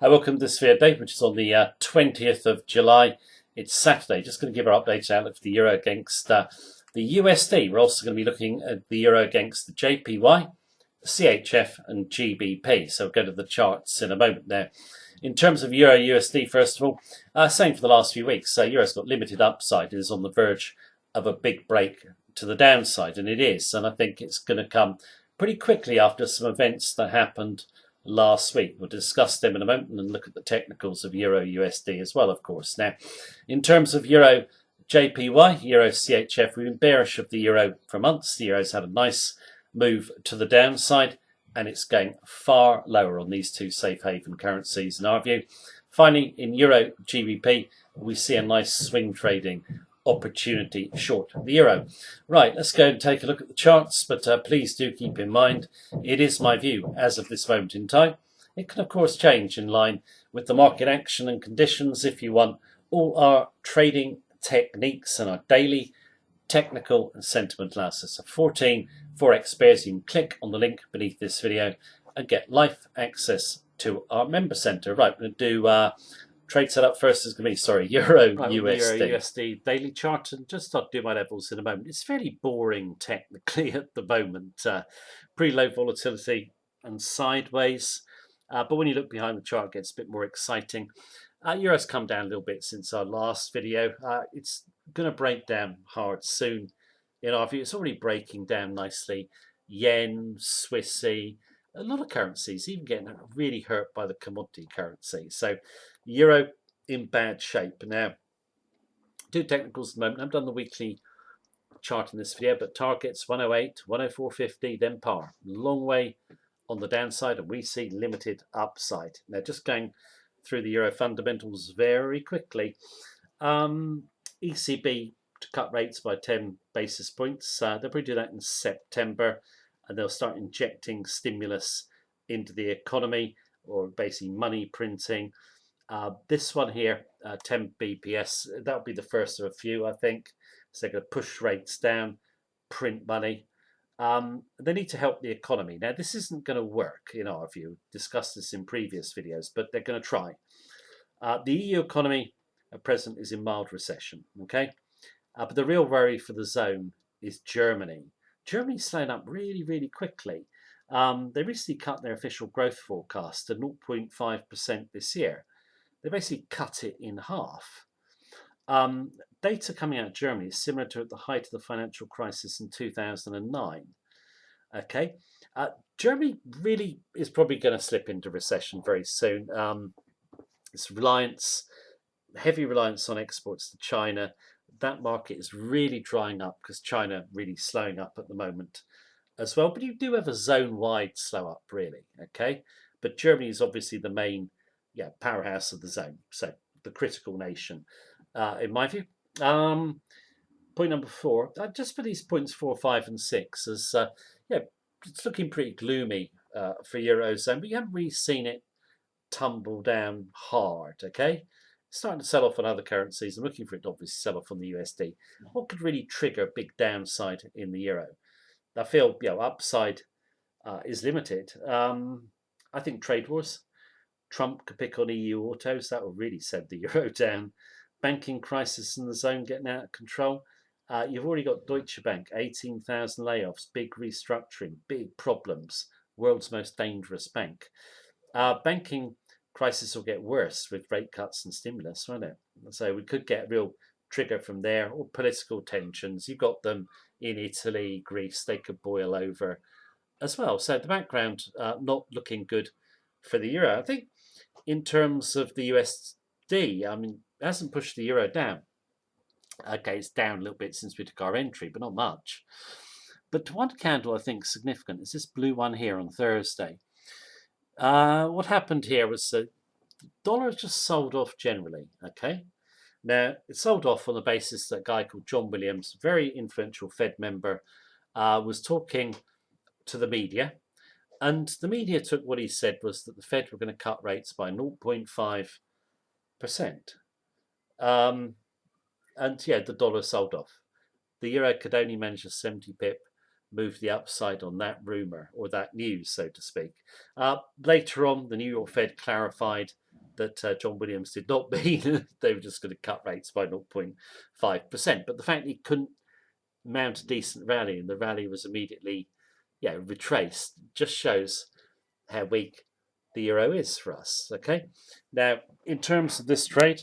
Hi, welcome to this video day, which is on the 20th of July. It's Saturday. Just going to give our updates outlook for the euro against the USD. We're also going to be looking at the euro against the JPY, the CHF, and GBP. So we'll go to the charts in a moment now. In terms of euro USD, first of all, same for the last few weeks. Euro's got limited upside. It is on the verge of a big break to the downside, and it is. And I think it's going to come pretty quickly after some events that happened last week. We'll discuss them in a moment and look at the technicals of euro USD as well, of course. Now, in terms of euro JPY, euro CHF, we've been bearish of the euro for months. The euro's had a nice move to the downside, and it's going far lower on these two safe haven currencies in our view. Finally, in euro GBP, we see a nice swing trading opportunity short the euro. Right, let's go and take a look at the charts, but please do keep in mind it is my view as of this moment in time. It can of course change in line with the market action and conditions. If you want all our trading techniques and our daily technical and sentiment analysis of 14 forex pairs, you can click on the link beneath this video and get live access to our member center. Right, we're going to do trade setup first is going to be, euro right, USD. Euro USD daily chart, and just start doing my levels in a moment. It's fairly boring technically at the moment. Pretty low volatility and sideways. But when you look behind the chart, it gets a bit more exciting. Euro's come down a little bit since our last video. It's going to break down hard soon. In our view, it's already breaking down nicely. Yen, Swissy, a lot of currencies, even getting really hurt by the commodity currency. So euro in bad shape. Now, do technicals at the moment. I haven't done the weekly chart in this video, but targets 108, 104.50, then par. Long way on the downside, and we see limited upside. Now, just going through the euro fundamentals very quickly. ECB to cut rates by 10 basis points. They'll probably do that in September, and they'll start injecting stimulus into the economy, or basically money printing. This one here, 10 BPS, that'll be the first of a few, I think. So they're going to push rates down, print money. They need to help the economy. Now, this isn't going to work in our view. Discussed this in previous videos, but they're going to try. The EU economy at present is in mild recession, okay? But the real worry for the zone is Germany. Germany's slowing up really, really quickly. They recently cut their official growth forecast to 0.5% this year. They basically cut it in half. Data coming out of Germany is similar to at the height of the financial crisis in 2009. Okay, Germany really is probably going to slip into recession very soon. It's heavy reliance on exports to China. That market is really drying up because China really slowing up at the moment as well. But you do have a zone-wide slow up, really. Okay, but Germany is obviously the main powerhouse of the zone, so the critical nation, in my view. Point number 4, just for these points 4, 5, and 6, as it's looking pretty gloomy for Eurozone, but you haven't really seen it tumble down hard. Okay, it's starting to sell off on other currencies. I'm looking for it to obviously sell off on the USD. What could really trigger a big downside in the euro? I feel upside is limited. I think trade wars. Trump could pick on EU autos. That will really send the euro down. Banking crisis in the zone getting out of control. You've already got Deutsche Bank, 18,000 layoffs, big restructuring, big problems. World's most dangerous bank. Banking crisis will get worse with rate cuts and stimulus, won't it? So we could get a real trigger from there, or political tensions. You've got them in Italy, Greece. They could boil over as well. So the background not looking good for the euro. I think in terms of the USD, I mean, it hasn't pushed the euro down. Okay, it's down a little bit since we took our entry, but not much. But one candle I think is significant is this blue one here on Thursday. What happened here was the dollar just sold off generally. Okay, now it sold off on the basis that a guy called John Williams, very influential Fed member, was talking to the media. And the media took what he said was that the Fed were going to cut rates by 0.5%. And the dollar sold off. The euro could only manage a 70 pip move the upside on that rumour, or that news, so to speak. Later on, the New York Fed clarified that John Williams did not mean they were just going to cut rates by 0.5%. But the fact he couldn't mount a decent rally and the rally was immediately retraced just shows how weak the euro is for us. Okay, now in terms of this trade,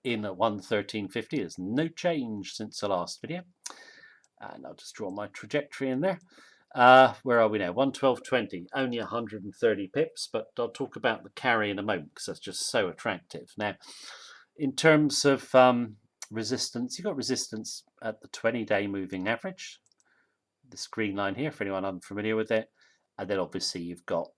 in 113.50, there's no change since the last video, and I'll just draw my trajectory in there. Where are we now? 112.20, only 130 pips, but I'll talk about the carry in a moment because that's just so attractive. Now, in terms of resistance, you've got resistance at the 20-day moving average, this green line here, for anyone unfamiliar with it, and then obviously you've got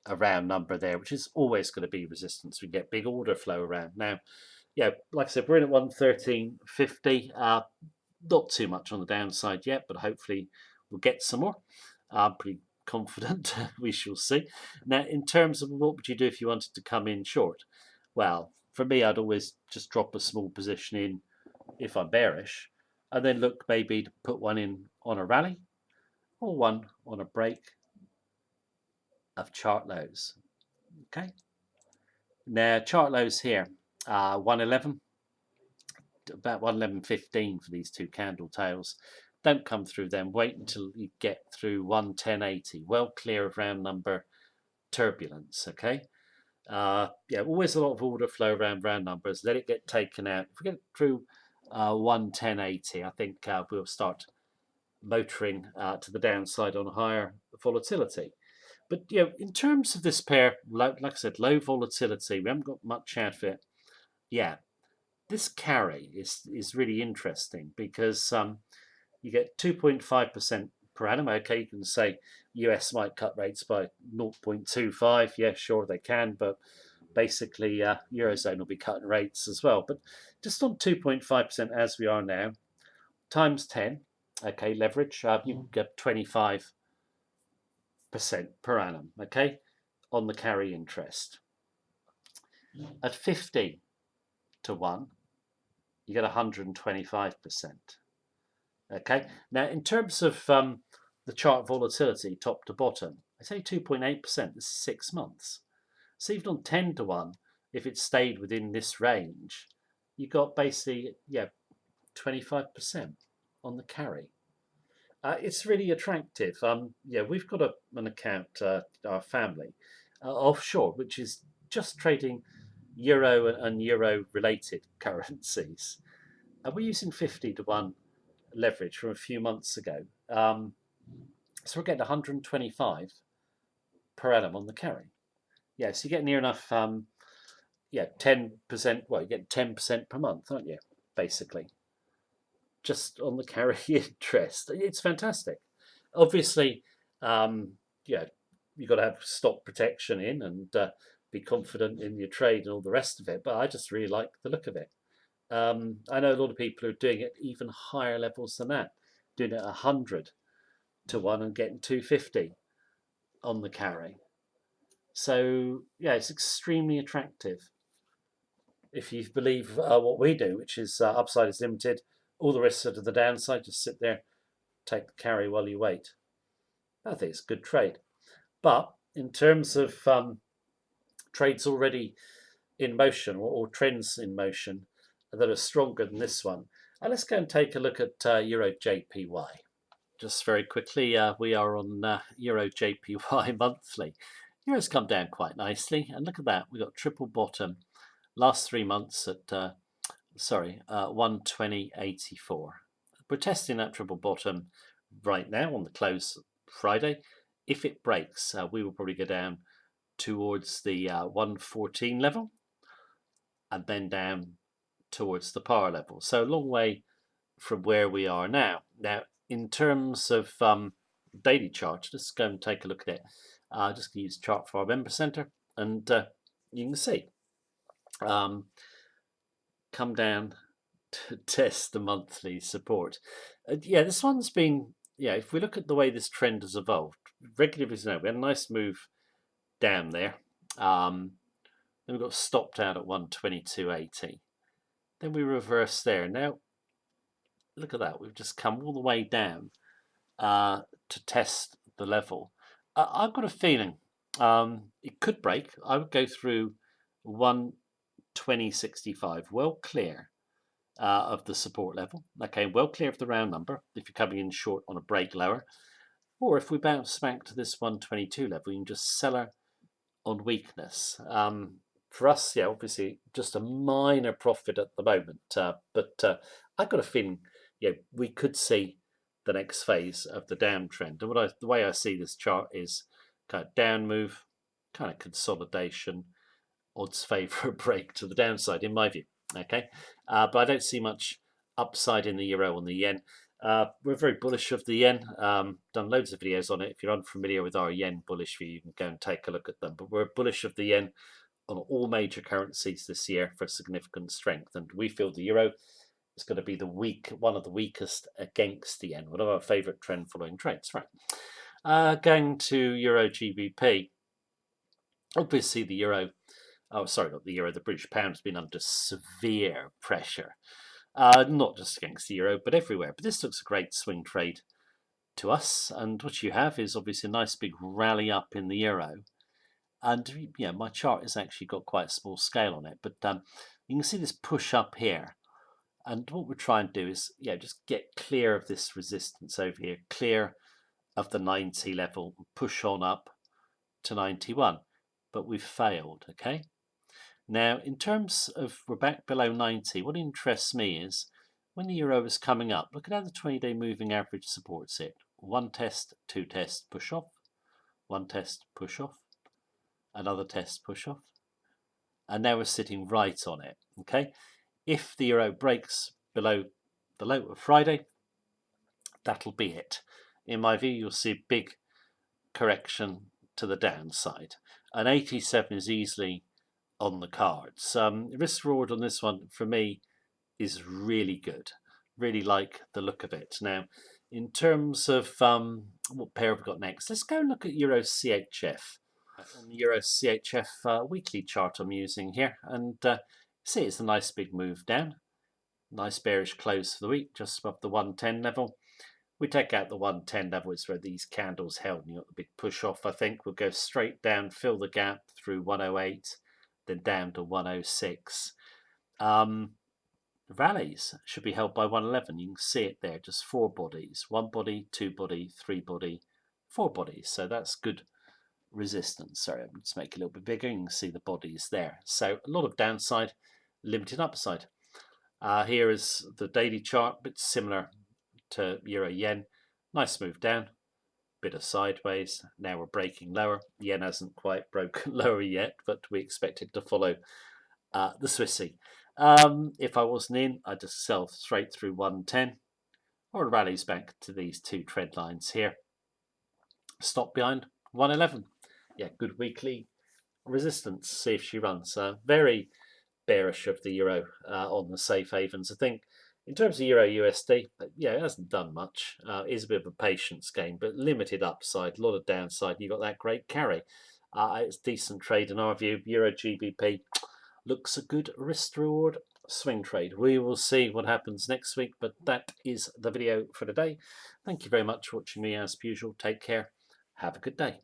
a round number there, which is always going to be resistance. We get big order flow around. Now, like I said, we're in at 113.50. Not too much on the downside yet, but hopefully we'll get some more. I'm pretty confident we shall see. Now, in terms of what would you do if you wanted to come in short? Well, for me, I'd always just drop a small position in if I'm bearish, and then look maybe to put one in on a rally or one on a break of chart lows. Okay. Now, chart lows here, 111. About 111.15 for these two candle tails. Don't come through them. Wait until you get through 110.80. Well clear of round number turbulence. Okay. Always a lot of order flow around round numbers. Let it get taken out. If we get through 110.80, I think we'll start motoring to the downside on higher volatility. But in terms of this pair, like I said, low volatility. We haven't got much out of it. This carry is really interesting because you get 2.5% per annum. Okay, you can say US might cut rates by 0.25. Yeah, sure they can, but basically Eurozone will be cutting rates as well. But just on 2.5% as we are now, times 10, okay, leverage, you get 25% per annum, okay, on the carry interest. At 50 to 1, you get 125%. Okay, now in terms of the chart volatility, top to bottom, I say 2.8%. This is 6 months. So even on 10 to 1, if it stayed within this range, you got basically 25% on the carry. It's really attractive. We've got an account, our family, offshore, which is just trading euro and euro related currencies. And we're using 50 to 1 leverage from a few months ago. So we're getting 125 per annum on the carry. So you get near enough, 10%. Well, you get 10% per month, aren't you? Basically, just on the carry interest. It's fantastic. Obviously, you've got to have stop protection in and be confident in your trade and all the rest of it. But I just really like the look of it. I know a lot of people are doing it even higher levels than that, doing it 100 to 1 and getting 250 on the carry. So it's extremely attractive if you believe what we do, which is upside is limited, all the risks are to the downside. Just sit there, take the carry while you wait. I think it's a good trade. But in terms of trades already in motion or trends in motion that are stronger than this one, let's go and take a look at Euro JPY. Just very quickly, we are on Euro JPY monthly. Euro's come down quite nicely, and look at that. We've got triple bottom last 3 months at 120.84. We're testing that triple bottom right now on the close Friday. If it breaks, we will probably go down towards the 114 level and then down towards the par level. So a long way from where we are now. Now, in terms of daily chart, let's go and take a look at it. Just going to use chart for our member center, and you can see come down to test the monthly support. This one's been, if we look at the way this trend has evolved, regularly, we had a nice move down there. Then we got stopped out at 122.80. Then we reversed there. Now, look at that. We've just come all the way down to test the level. I've got a feeling It could break. I would go through 120.65, well clear of the support level. Okay, well clear of the round number if you're coming in short on a break lower. Or if we bounce back to this 122 level, you can just sell her on weakness. For us, yeah, obviously just a minor profit at the moment, but I've got a feeling, yeah, we could see the next phase of the downtrend. And the way I see this chart is kind of down move, kind of consolidation, odds favour a break to the downside, in my view. Okay, but I don't see much upside in the euro and the yen. We're very bullish of the yen. Done loads of videos on it. If you're unfamiliar with our yen bullish view, you can go and take a look at them. But we're bullish of the yen on all major currencies this year for significant strength, and we feel the euro is going to be one of the weakest against the yen. One of our favourite trend following trades, right? Going to euro GBP. Obviously, the euro. Oh, sorry, not the euro. The British pound has been under severe pressure. Not just against the euro, but everywhere. But this looks a great swing trade to us. And what you have is obviously a nice big rally up in the euro. And yeah, my chart has actually got quite a small scale on it. But you can see this push up here. And what we're trying to do is, yeah, just get clear of this resistance over here, clear of the 90 level, push on up to 91. But we've failed, okay? Now, in terms of we're back below 90, what interests me is when the euro is coming up, look at how the 20-day moving average supports it. One test, two tests, push off. One test, push off. Another test, push off. And now we're sitting right on it, okay? If the euro breaks below the low of Friday, that'll be it. In my view, you'll see a big correction to the downside. And 87 is easily on the cards. Risk reward on this one for me is really good. Really like the look of it. Now, in terms of what pair have we got next, let's go and look at Euro CHF. On the Euro CHF weekly chart I'm using here, and see it's a nice big move down. Nice bearish close for the week, just above the 110 level. We take out the 110 level, it's where these candles held, and you got the big push off. I think we'll go straight down, fill the gap through 108, then down to 106. Rallies should be held by 111. You can see it there, just four bodies. One body, two body, three body, four bodies. So that's good resistance. Sorry, I'm just make it a little bit bigger. You can see the bodies there. So a lot of downside, limited upside. Here is the daily chart, but similar to Euro Yen. Nice move down, bit of sideways. Now we're breaking lower. Yen hasn't quite broken lower yet, but we expect it to follow the Swissy. If I wasn't in, I'd just sell straight through 110 or rallies back to these two trend lines here. Stop behind 111. Yeah, good weekly resistance. See if she runs. Very bearish of the euro on the safe havens. I think in terms of euro USD, yeah, it hasn't done much. It is a bit of a patience game, but limited upside, a lot of downside. You've got that great carry. It's decent trade in our view. Euro GBP looks a good risk reward swing trade. We will see what happens next week, but that is the video for today. Thank you very much for watching me as usual. Take care. Have a good day.